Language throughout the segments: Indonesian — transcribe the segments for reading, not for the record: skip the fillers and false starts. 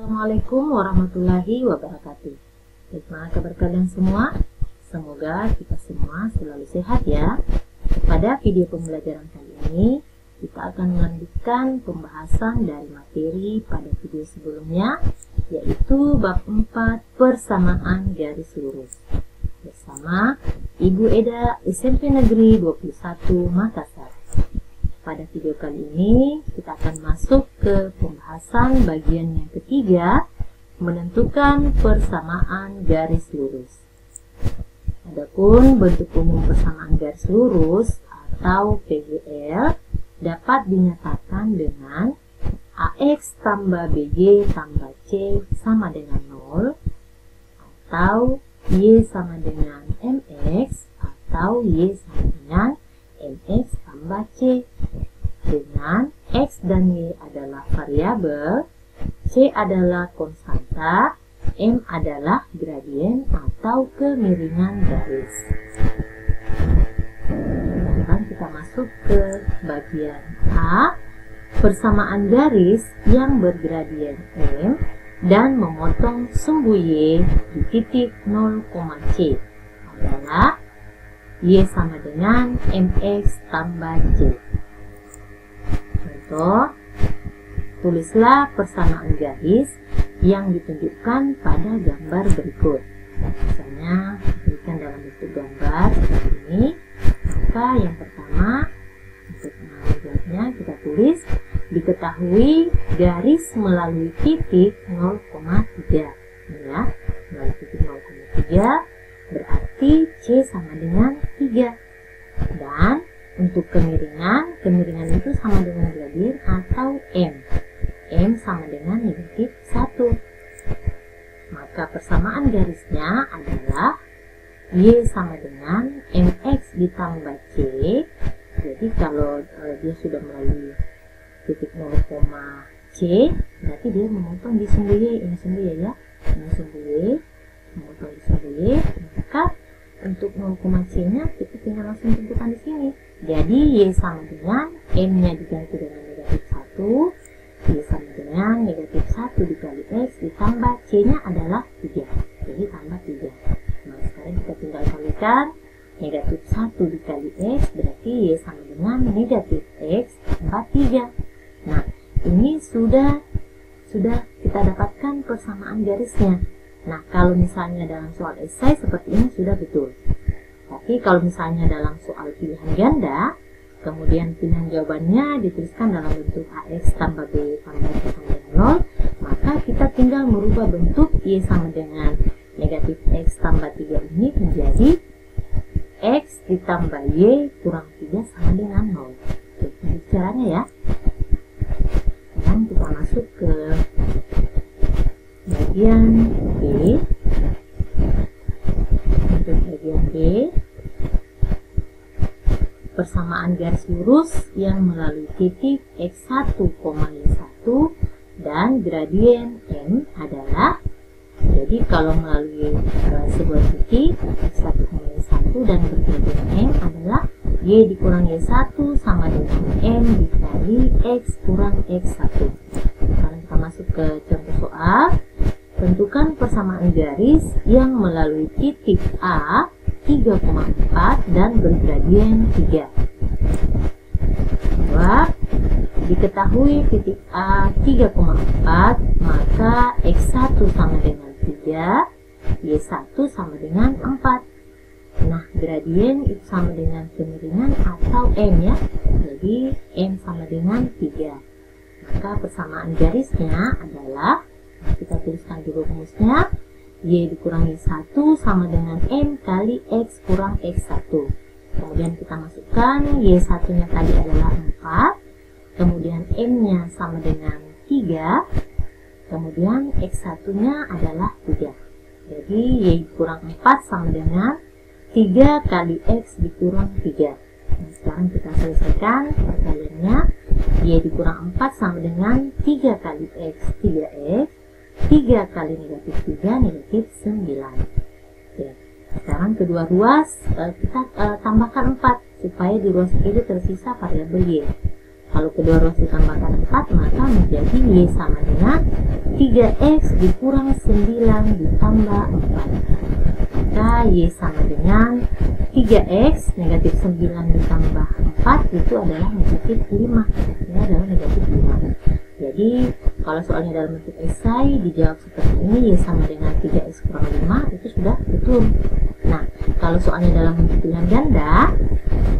Assalamualaikum warahmatullahi wabarakatuh. Bagaimana kabar kalian semua? Semoga kita semua selalu sehat ya. Pada video pembelajaran kali ini, kita akan melanjutkan pembahasan dari materi pada video sebelumnya, yaitu bab 4 persamaan garis lurus. Bersama Ibu Eda SMP Negeri 21 Makassar. Pada video kali ini, kita akan masuk ke pembahasan bagian yang ketiga, menentukan persamaan garis lurus. Adapun bentuk umum persamaan garis lurus atau PGL dapat dinyatakan dengan AX tambah BY tambah C sama dengan 0, atau Y sama dengan MX, atau Y sama dengan MX tambah C, dengan X dan Y adalah variabel, C adalah konstanta, M adalah gradien atau kemiringan garis. Sekarang kita masuk ke bagian A, persamaan garis yang bergradien M dan memotong sumbu Y di titik 0, C adalah Y sama dengan MX tambah C. Contoh, tulislah persamaan garis yang ditunjukkan pada gambar berikut. Misalnya, diberikan dalam bentuk gambar seperti ini. Maka yang pertama, untuk menjawabnya kita tulis, diketahui garis melalui titik 0,3. Ya, melalui titik 0,3 berarti C sama dengan 3. Dan untuk kemiringan itu sama dengan gradien atau M. M sama dengan negatif 1. Maka persamaan garisnya adalah Y sama dengan MX ditambah C. Jadi kalau dia sudah melalui titik 0, C, berarti dia memotong di sumbu Y. Ini sumbu Y ya. Ini sumbu Y. Memotong di sumbu Y. Maka untuk 0, C nya kita tinggal langsung tentukan di sini. Jadi Y sama dengan M-nya diganti dengan negatif 1, Y sama dengan negatif 1 dikali X ditambah C-nya adalah 3. Jadi tambah 3. Nah, sekarang kita tinggal kalikan negatif 1 dikali X berarti Y sama dengan negatif X tambah 3. Nah, ini sudah kita dapatkan persamaan garisnya. Nah, kalau misalnya dalam soal esai seperti ini sudah betul. Tapi kalau misalnya dalam soal pilihan ganda, kemudian pilihan jawabannya dituliskan dalam bentuk AX tambah B tambah C sama dengan 0, maka kita tinggal merubah bentuk Y sama dengan negatif X tambah 3 ini menjadi X ditambah Y kurang 3 sama dengan 0. Jadi caranya ya. Dan kita masuk ke bagian B. Untuk bagian B, persamaan garis lurus yang melalui titik X1, Y1 dan gradien M adalah, jadi kalau melalui sebuah titik X1, Y1 dan bergradien M adalah Y dikurang Y1 sama dengan M dikali X kurang X1. Sekarang kita masuk ke contoh soal. Tentukan persamaan garis yang melalui titik A 3,4 dan bergradien 3. Bahwa diketahui titik A 3,4, maka X1 sama dengan 3, Y1 sama dengan 4. Nah, gradien itu sama dengan kemiringan atau M ya. Jadi M sama dengan 3. Maka persamaan garisnya adalah, kita tuliskan dulu rumusnya, Y dikurang Y1 sama dengan M kali X kurang X1. Kemudian kita masukkan Y1 nya tadi adalah 4, kemudian M nya sama dengan 3, kemudian X1 nya adalah 3. Jadi Y dikurang 4 sama dengan 3 kali X dikurang 3. Nah, sekarang kita selesaikan perkaliannya. Y dikurang 4 sama dengan 3 kali X, 3X. 3 kali negatif 3, negatif 9. Oke. Sekarang kedua ruas kita tambahkan 4 supaya di ruas itu tersisa variabel Y. Kalau kedua ruas ditambahkan 4, maka menjadi Y sama dengan 3X dikurang 9 ditambah 4. Maka Y sama dengan 3X, negatif 9 ditambah 4 itu adalah negatif 5. Ini adalah negatif 5. Jadi, kalau soalnya dalam bentuk esai dijawab seperti ini, Y sama dengan 3X kurang 5, itu sudah betul. Nah, kalau soalnya dalam bentuk pilihan ganda,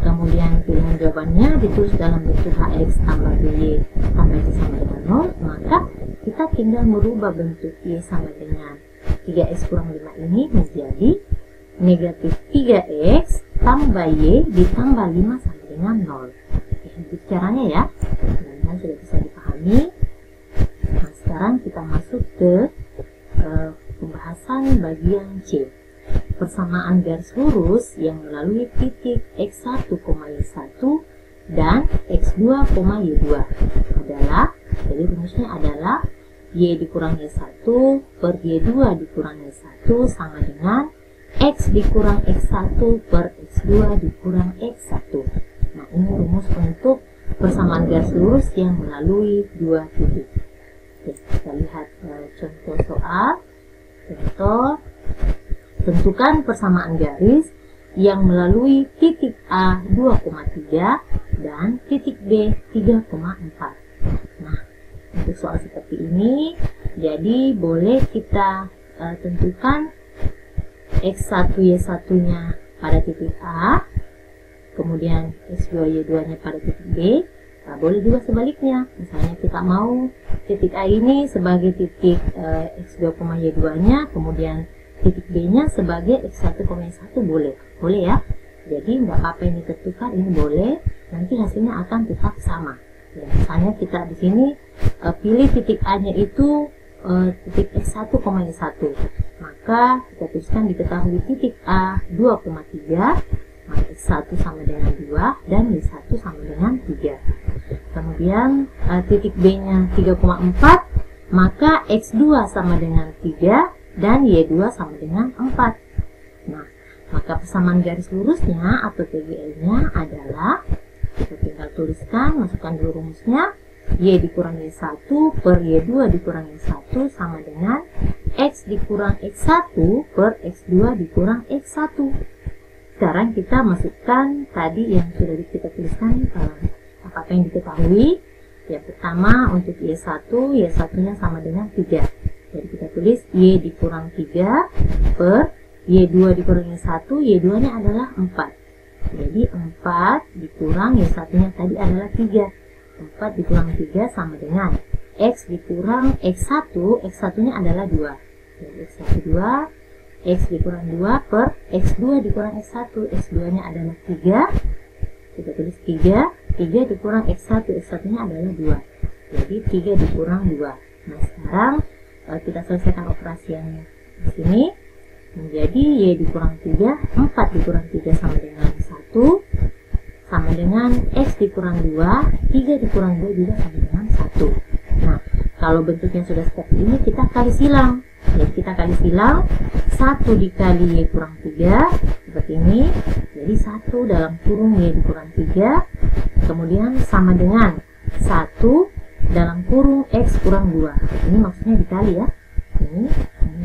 kemudian pilihan jawabannya ditulis dalam bentuk HX tambah BY tambah Y sama dengan 0, maka kita tinggal merubah bentuk Y sama dengan 3X kurang 5 ini menjadi negatif 3X tambah Y ditambah 5 sama dengan 0. Itu caranya ya, mudah-mudahan sudah bisa dipahami. Nah, sekarang kita masuk ke pembahasan bagian C. Persamaan garis lurus yang melalui titik X1, Y1 dan X2, Y2 adalah, jadi rumusnya adalah Y dikurang Y1 per Y2 dikurang Y1 sama dengan X dikurang X1 per X2 dikurang X1. Nah, ini rumus untuk persamaan garis lurus yang melalui dua titik. Oke, kita lihat contoh soal. Contoh, tentukan persamaan garis yang melalui titik A 2,3 dan titik B 3,4. Nah, untuk soal seperti ini, jadi boleh kita tentukan X1 Y1-nya pada titik A, kemudian X2 Y2-nya pada titik B. Nah, boleh juga sebaliknya. Misalnya kita mau titik A ini sebagai titik X2, Y2-nya, kemudian titik B-nya sebagai X1, Y1, boleh ya. Jadi nggak apa-apa ini tentukan, ini boleh. Nanti hasilnya akan tetap sama. Ya, misalnya kita di sini pilih titik A-nya itu titik X1, Y1. Maka kita tuliskan diketahui titik A 2,3, maka X1 sama dengan 2 dan Y1 sama dengan 3. Kemudian titik B-nya 3,4, maka X2 sama dengan 3 dan Y2 sama dengan 4. Nah, maka persamaan garis lurusnya atau PGL-nya adalah, kita tinggal tuliskan, masukkan dulu rumusnya, Y dikurang Y1 per Y2 dikurang Y1 sama dengan X dikurang X1 per X2 dikurang X1. Sekarang kita masukkan tadi yang sudah kita tuliskan, apa yang diketahui. Yang pertama untuk Y1, Y1-nya sama dengan 3. Jadi kita tulis Y dikurang 3 per Y2 dikurang Y1, Y2-nya adalah 4. Jadi 4 dikurang Y1-nya tadi adalah 3. 4 dikurang 3 sama dengan X dikurang X1, X1-nya adalah 2. Jadi X1 2, X dikurang 2 per X2 dikurang X1, X2-nya adalah 3. Kita tulis 3, 3 dikurang X1, X1-nya adalah 2. Jadi 3 dikurang 2. Nah, sekarang kita selesaikan operasi yang di sini. Menjadi Y dikurang 3, 4 dikurang 3 sama dengan 1, sama dengan X dikurang 2, 3 dikurang 2 juga sama dengan 1. Nah, kalau bentuknya sudah seperti ini, kita kali silang. Jadi kita kali silang, 1 dikali Y kurang 3, seperti ini. Jadi 1 dalam kurung Y dikurang 3, kemudian sama dengan 1 dalam kurung X kurang 2. Ini maksudnya dikali ya. Ini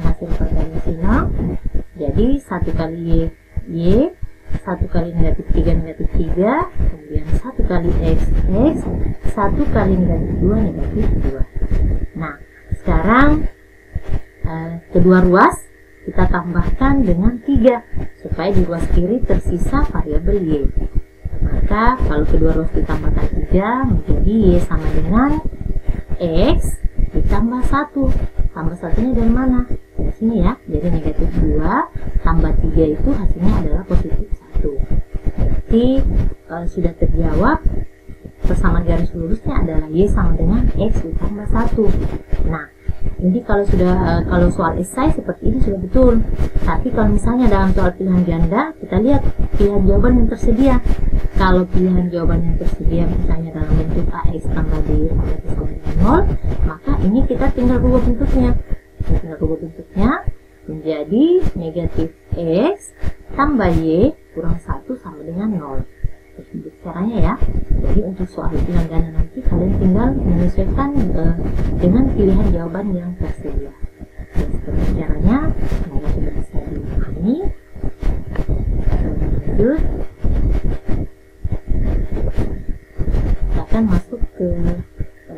hasil perkalian silang. Jadi 1 kali Y, 1 kali negatif 3, negatif 3, kemudian 1 kali X, 1 kali negatif 2, negatif 2. Nah, sekarang kedua ruas kita tambahkan dengan 3, supaya di ruas kiri tersisa variabel Y. Maka kalau kedua ruas ditambahkan 3, menjadi Y sama dengan X ditambah 1. Tambah satunya dari mana? Dari sini ya. Jadi negatif 2 tambah 3 itu hasilnya adalah positif 1. Berarti sudah terjawab persamaan garis lurusnya adalah Y sama dengan X ditambah 1. Nah, jadi kalau soal esai seperti ini sudah betul. Tapi kalau misalnya dalam soal pilihan ganda, kita lihat pilihan jawaban yang tersedia. Kalau pilihan jawaban yang tersedia misalnya dalam bentuk AX tambah B tambah X sama dengan 0, maka ini kita tinggal rubah bentuknya. Menjadi negatif X tambah Y kurang 1 sama dengan 0. caranya ya. Jadi untuk soal pilihan ganda nanti kalian tinggal menyesuaikan dengan pilihan jawaban yang tersedia. Jadi seperti caranya, semoga sudah bisa dipahami. Lanjut, kita akan masuk ke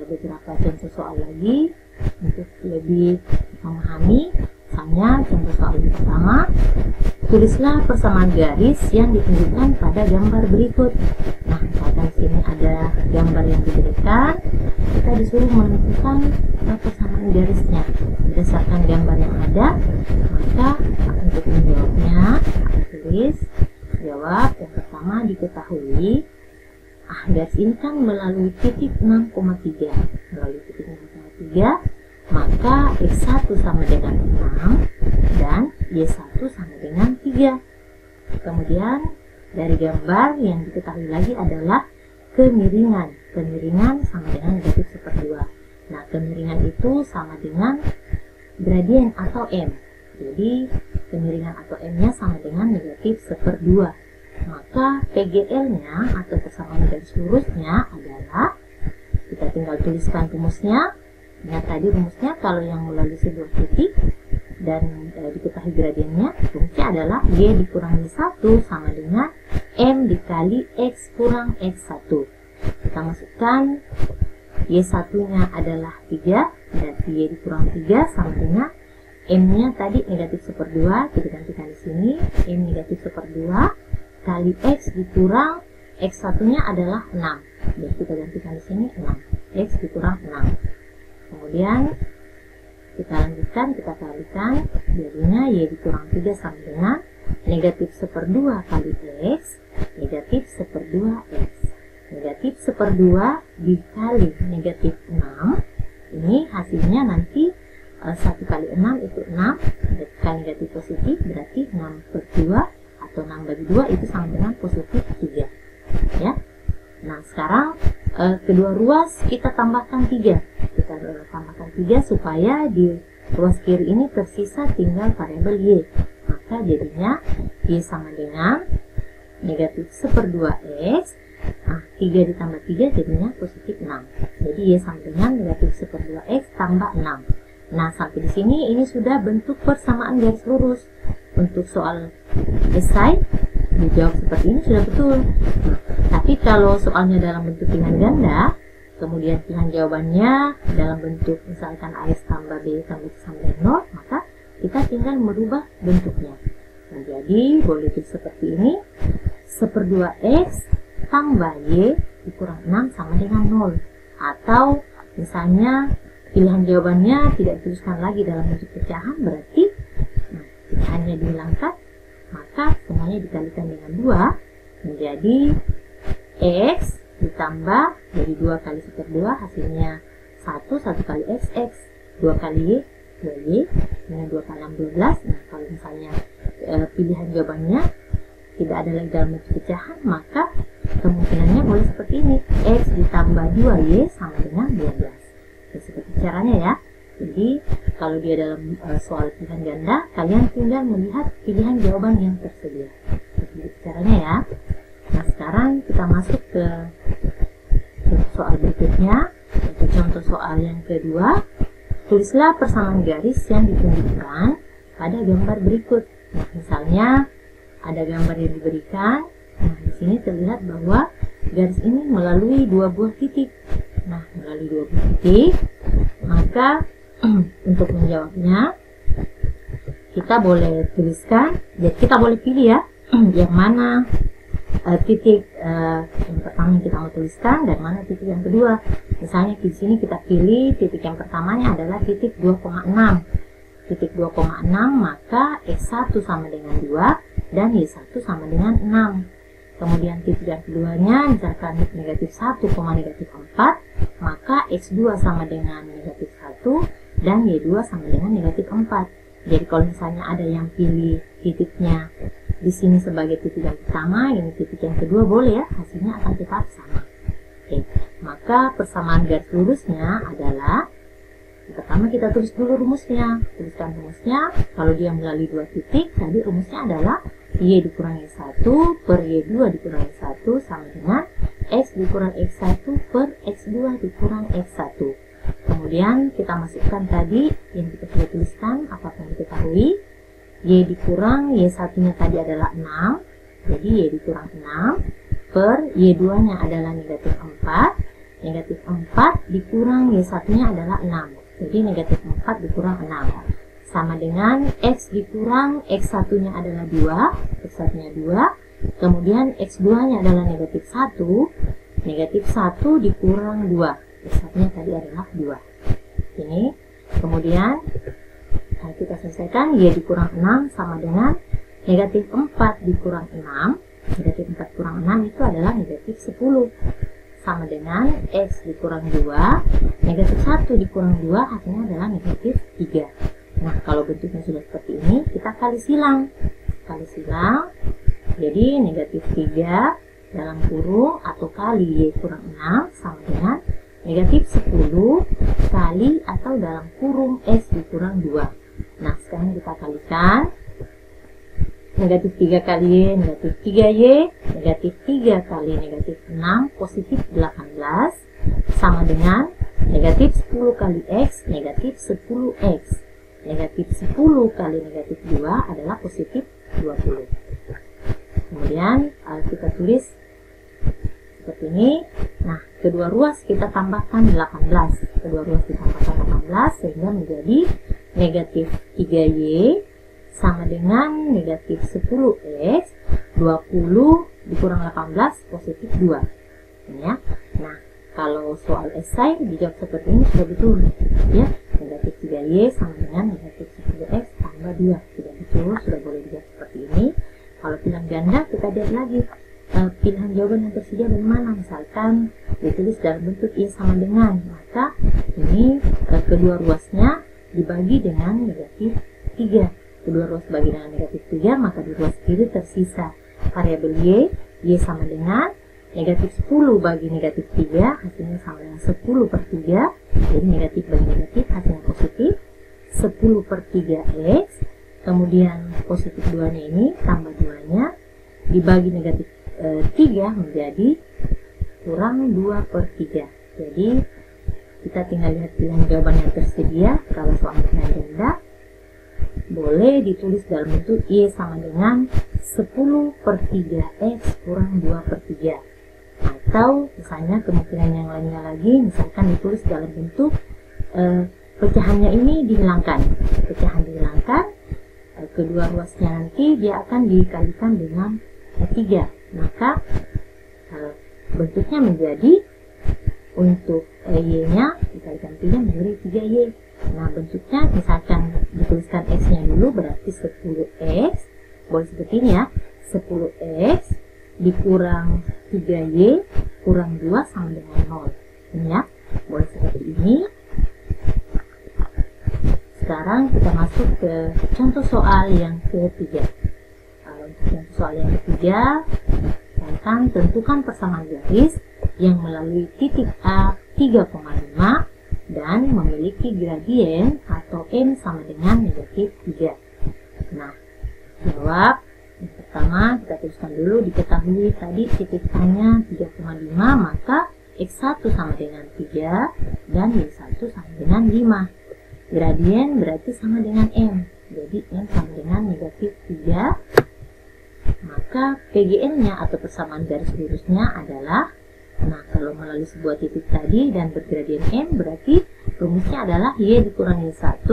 beberapa contoh soal lagi untuk lebih memahami. Misalnya contoh soal yang pertama, tulislah persamaan garis yang ditunjukkan pada gambar berikut. Nah, misalkan di sini ada gambar yang diberikan, kita disuruh menentukan persamaan garisnya berdasarkan gambar yang ada. Maka untuk menjawabnya, tulis jawab yang pertama, diketahui garis ini kan melalui titik 6,3, melalui titik 6,3, maka X1 sama dengan 6 dan Y1 sama dengan 3. Kemudian dari gambar yang diketahui lagi adalah kemiringan. Kemiringan sama dengan negatif seperdua. Nah, kemiringan itu sama dengan gradien atau M. Jadi kemiringan atau M-nya sama dengan negatif seperdua. Maka PGL-nya atau persamaan garis lurusnya adalah, kita tinggal tuliskan rumusnya. Nah, tadi rumusnya kalau yang melalui sebuah titik dan diketahui gradiennya, rumusnya adalah Y dikurangi 1 sama dengan M dikali X kurang X1. Kita masukkan Y1-nya adalah 3, berarti Y dikurang 3 sama dengan M-nya tadi negatif seperdua, kita gantikan di sini, M negatif seperdua kali X dikurang X1-nya adalah 6. Jadi kita gantikan di sini 6. X dikurang 6. Kemudian kita lanjutkan, kita kalikan, jadinya Y dikurang 3 sama dengan negatif seperdua kali X, negatif seperdua X. Negatif seperdua dikali negatif 6, ini hasilnya nanti 1 kali 6 itu 6, kali negatif positif berarti 6 per 2 atau 6 bagi 2 itu sama dengan positif 3 ya. Nah, sekarang kedua ruas kita tambahkan 3. Kita tambahkan 3 supaya di ruas kiri ini tersisa tinggal variabel Y. Maka jadinya Y sama dengan negatif seperdua X. Nah, 3 ditambah 3 jadinya positif 6. Jadi Y sama dengan negatif seperdua X tambah 6. Nah, sampai di sini ini sudah bentuk persamaan garis lurus. Untuk soal esai dijawab seperti ini sudah betul. Tapi kalau soalnya dalam bentuk pilihan ganda, kemudian pilihan jawabannya dalam bentuk misalkan AX tambah B tambah C sama dengan 0, maka kita tinggal merubah bentuknya. Nah, jadi boleh tulis seperti ini, seperdua X tambah Y dikurang 6 sama dengan 0. Atau misalnya pilihan jawabannya tidak dituliskan lagi dalam bentuk pecahan, berarti hanya dihilangkan, maka semuanya dikalikan dengan 2 menjadi X ditambah dari 2 kali seperdua hasilnya 1 kali X, 2 kali Y, 2Y, dengan 2 kali 6, 12. Nah, kalau misalnya pilihan jawabannya tidak ada lagi dalam bentuk pecahan, maka kemungkinannya boleh seperti ini, X ditambah 2Y sama dengan 12. Jadi seperti caranya ya. Jadi kalau dia dalam soal pilihan ganda, kalian tinggal melihat pilihan jawaban yang tersedia. Seperti caranya ya. Nah, sekarang kita masuk ke soal berikutnya. Untuk contoh soal yang kedua, tulislah persamaan garis yang ditunjukkan pada gambar berikut. Nah, misalnya ada gambar yang diberikan. Nah, di sini terlihat bahwa garis ini melalui 2 buah titik. Nah, melalui 2 buah titik, maka untuk menjawabnya kita boleh tuliskan, ya kita boleh pilih ya yang mana titik yang pertama yang kita mau tuliskan dan mana titik yang kedua. Misalnya di sini kita pilih titik yang pertamanya adalah titik 2,6. Titik 2,6, maka X1 sama dengan 2 dan Y1 sama dengan 6. Kemudian titik yang keduanya misalkan negatif 1, negatif 4, maka X2 sama dengan negatif 1 dan Y2 sama dengan negatif 4. Jadi kalau misalnya ada yang pilih titiknya di sini sebagai titik yang pertama, ini titik yang kedua, boleh ya, hasilnya akan tetap sama. Oke, maka persamaan garis lurusnya adalah, pertama kita tulis dulu rumusnya. Tuliskan rumusnya, kalau dia melalui 2 titik, tadi rumusnya adalah Y dikurangi 1 per Y2 dikurangi 1 sama dengan X dikurang X1 per X2 dikurang X1. Kemudian kita masukkan tadi yang kita sudah tuliskan, apapun yang diketahui. Y dikurang Y1 nya tadi adalah 6, jadi Y dikurang 6 per Y2 nya adalah negatif 4. Negatif 4 dikurang Y1 nya adalah 6, jadi negatif 4 dikurang 6 sama dengan X dikurang X1 nya adalah 2, X1 nya 2, kemudian X2 nya adalah negatif 1, negatif 1 dikurang 2, X1 nya tadi adalah 2. Ini kemudian kita selesaikan. Y dikurang 6 sama dengan negatif 4 dikurang 6, negatif 4 kurang 6 itu adalah negatif 10 sama dengan X dikurang 2, negatif 1 dikurang 2 hasilnya adalah negatif 3. Nah, kalau bentuknya sudah seperti ini, kita kali silang. Kali silang, jadi negatif 3 dalam kurung atau kali Y kurang 6 sama dengan negatif 10 kali atau dalam kurung X dikurang 2. Nah, sekarang kita kalikan. Negatif 3 kali Y, negatif 3Y, negatif 3 kali negatif 6, positif 18, sama dengan negatif 10 kali X, negatif 10X. Negatif 10 kali negatif 2 adalah positif 20. Kemudian kita tulis seperti ini. Nah, kedua ruas kita tambahkan 18. Kedua ruas ditambahkan 18 sehingga menjadi negatif 3Y sama dengan negatif 10X, 20 dikurang 18 positif 2. Ini ya. Nah, kalau soal esai dijawab seperti ini sudah betul ya. Negatif 3Y sama dengan negatif 10X tambah 2. Sudah betul, sudah boleh dijawab seperti ini. Kalau pilihan ganda kita lihat lagi pilihan jawaban yang tersedia bagaimana. Misalkan ditulis dalam bentuk Y sama dengan, maka ini kedua ruasnya dibagi dengan negatif 3. Kedua ruas bagi dengan negatif 3, maka di ruas kiri tersisa variabel Y sama dengan negatif 10 bagi negatif 3, hasilnya sama dengan 10 per 3. Jadi negatif bagi negatif hasilnya positif 10 per 3X. Kemudian positif 2 nya ini tambah 2 nya dibagi negatif 3 menjadi kurang 2 per 3. Jadi kita tinggal lihat pilihan jawaban yang tersedia. Kalau soal pilihan ganda boleh ditulis dalam bentuk Y sama dengan 10 per 3X kurang 2 per 3. Atau misalnya kemungkinan yang lainnya lagi, misalkan ditulis dalam bentuk pecahannya ini dihilangkan. Pecahan dihilangkan, kedua ruasnya nanti dia akan dikalikan dengan 3. Maka bentuknya menjadi untuk Y-nya dikalikan 3 menjadi 3Y. Nah, bentuknya misalkan dituliskan X-nya dulu, berarti 10X. Boleh seperti ini ya, 10X dikurang 3Y kurang 2 sama dengan 0. Ini ya, boleh seperti ini. Sekarang kita masuk ke contoh soal yang ketiga. Untuk contoh soal yang ketiga, misalkan tentukan persamaan garis yang melalui titik A 3,5 dan memiliki gradien atau M sama dengan negatif 3. Nah, jawab. Yang pertama kita tuliskan dulu, diketahui tadi titik A nya 3,5, maka X1 sama dengan 3 dan Y1 sama dengan 5. Gradien berarti sama dengan M, jadi M sama dengan negatif 3. Maka PGN nya atau persamaan garis lurusnya adalah, nah kalau melalui sebuah titik tadi dan bergradien M, berarti rumusnya adalah Y dikurangi 1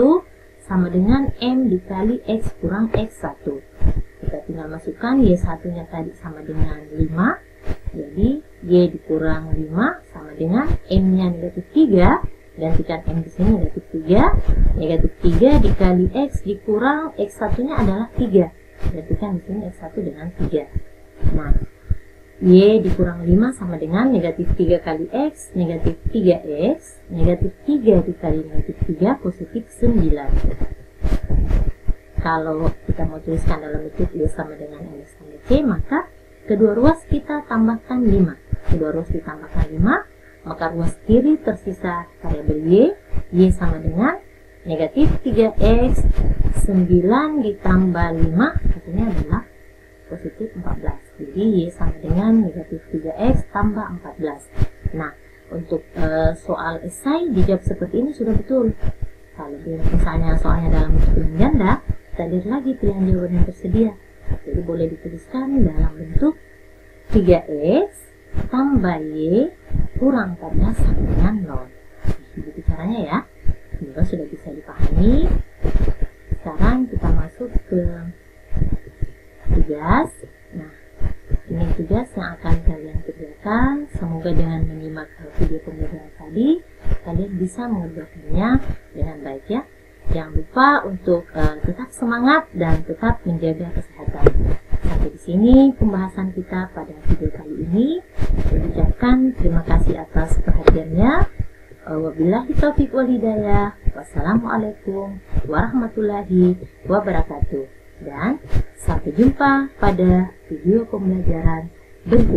sama dengan M dikali X kurang X1. Kita tinggal masukkan Y1 nya tadi sama dengan 5, jadi Y dikurang 5 sama dengan M nya negatif 3, gantikan M di sini negatif 3, negatif 3 dikali X dikurang X1 nya adalah 3, gantikan di sini X1 dengan 3. Nah, Y dikurang 5 sama dengan negatif 3 kali X, negatif 3X, negatif 3 dikali negatif 3, positif 9. Kalau kita mau tuliskan dalam bentuk Y sama dengan M sama C, maka kedua ruas kita tambahkan 5. Kedua ruas ditambahkan 5, maka ruas kiri tersisa variabel Y sama dengan negatif 3X, 9 ditambah 5, hasilnya adalah positif 14. Jadi Y sama dengan negatif 3X tambah 14. Nah, untuk soal esai dijawab seperti ini sudah betul. Kalau misalnya soalnya dalam bentuk pilihan ganda, kita lihat lagi pilihan jawaban yang tersedia. Jadi boleh dituliskan dalam bentuk 3X tambah Y kurang 14 sama dengan 0. Begitu caranya ya. Semoga sudah bisa dipahami. Sekarang kita masuk ke tugas. Nah, ini tugas yang akan kalian kerjakan. Semoga dengan menyimak video pembelajaran tadi, kalian bisa mengerjakannya dengan baik ya. Jangan lupa untuk tetap semangat dan tetap menjaga kesehatan. Sampai di sini pembahasan kita pada video kali ini. Saya ucapkan terima kasih atas perhatiannya. Wabillahi taufiq wal hidayah. Wassalamualaikum warahmatullahi wabarakatuh. Dan sampai jumpa pada video pembelajaran berikutnya.